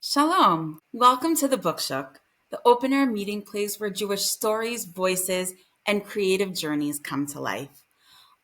Shalom. Welcome to the Bookshuk, the open-air meeting place where Jewish stories, voices, and creative journeys come to life.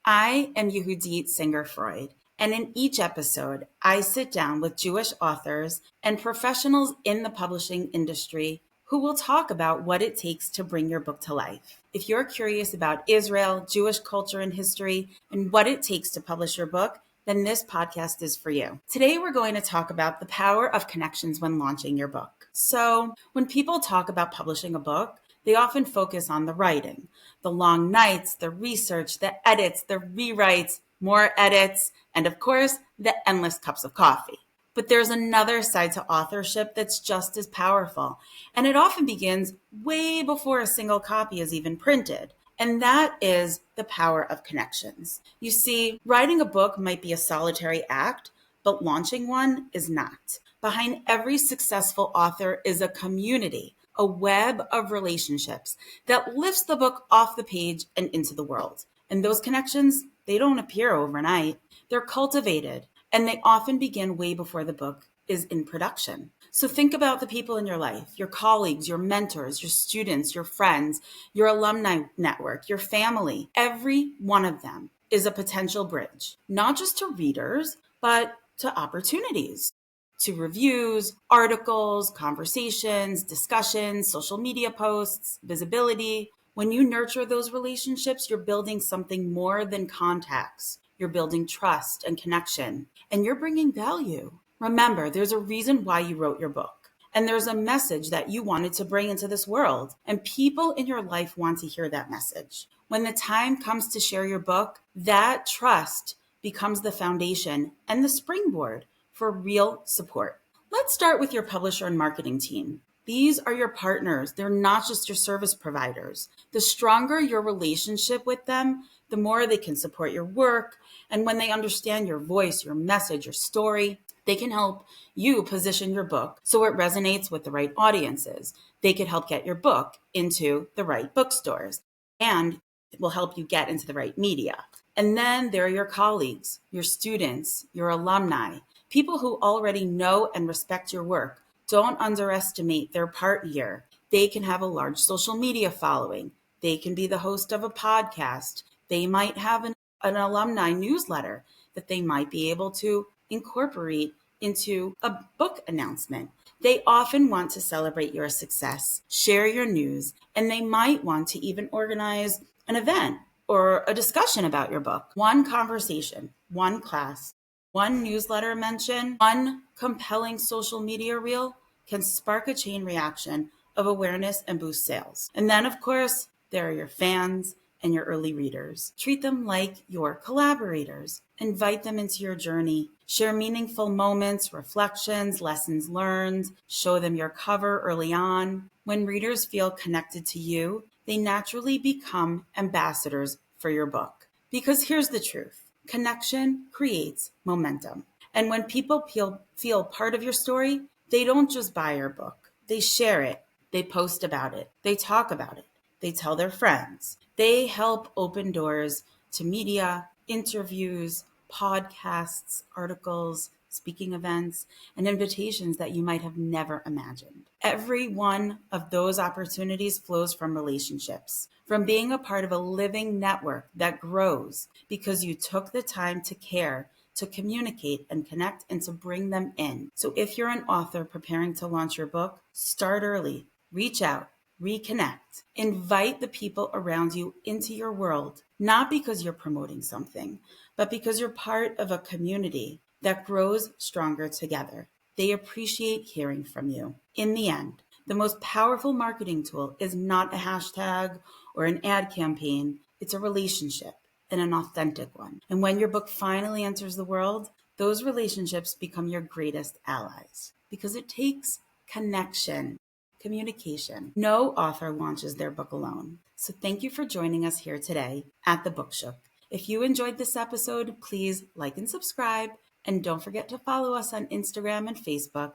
I am Yehudit Singer Freud, and in each episode, I sit down with Jewish authors and professionals in the publishing industry who will talk about what it takes to bring your book to life. If you're curious about Israel, Jewish culture and history, and what it takes to publish your book, then this podcast is for you. Today, we're going to talk about the power of connections when launching your book. So, when people talk about publishing a book, they often focus on the writing, the long nights, the research, the edits, the rewrites, more edits, and of course, the endless cups of coffee. But there's another side to authorship that's just as powerful, and it often begins way before a single copy is even printed. And that is the power of connections. You see, writing a book might be a solitary act, but launching one is not. Behind every successful author is a community, a web of relationships that lifts the book off the page and into the world. And those connections, they don't appear overnight. They're cultivated, and they often begin way before the book is in production. So think about the people in your life, your colleagues, your mentors, your students, your friends, your alumni network, your family. Every one of them is a potential bridge, not just to readers, but to opportunities, to reviews, articles, conversations, discussions, social media posts, visibility. When you nurture those relationships, you're building something more than contacts. You're building trust and connection, and you're bringing value. Remember, there's a reason why you wrote your book, and there's a message that you wanted to bring into this world, and people in your life want to hear that message. When the time comes to share your book, that trust becomes the foundation and the springboard for real support. Let's start with your publisher and marketing team. These are your partners. They're not just your service providers. The stronger your relationship with them, the more they can support your work. And when they understand your voice, your message, your story, they can help you position your book so it resonates with the right audiences. They could help get your book into the right bookstores, and it will help you get into the right media. And then there are your colleagues, your students, your alumni, people who already know and respect your work. Don't underestimate their part here. They can have a large social media following. They can be the host of a podcast. They might have an alumni newsletter that they might be able to incorporate into a book announcement. They often want to celebrate your success, share your news, and they might want to even organize an event or a discussion about your book. One conversation, one class, one newsletter mention, one compelling social media reel can spark a chain reaction of awareness and boost sales. And then, of course, there are your fans and your early readers. Treat them like your collaborators. Invite them into your journey. Share meaningful moments, reflections, lessons learned. Show them your cover early on. When readers feel connected to you, they naturally become ambassadors for your book. Because here's the truth. Connection creates momentum. And when people feel part of your story, they don't just buy your book. They share it. They post about it. They talk about it. They tell their friends. They help open doors to media, interviews, podcasts, articles, speaking events, and invitations that you might have never imagined. Every one of those opportunities flows from relationships, from being a part of a living network that grows because you took the time to care, to communicate and connect, and to bring them in. So if you're an author preparing to launch your book, start early, reach out, reconnect, invite the people around you into your world, not because you're promoting something, but because you're part of a community that grows stronger together. They appreciate hearing from you. In the end, the most powerful marketing tool is not a hashtag or an ad campaign. It's a relationship, and an authentic one. And when your book finally enters the world, those relationships become your greatest allies because it takes connection, communication. No author launches their book alone. So thank you for joining us here today at the Bookshuk. If you enjoyed this episode, please like and subscribe, and don't forget to follow us on Instagram and Facebook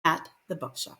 at the Bookshuk.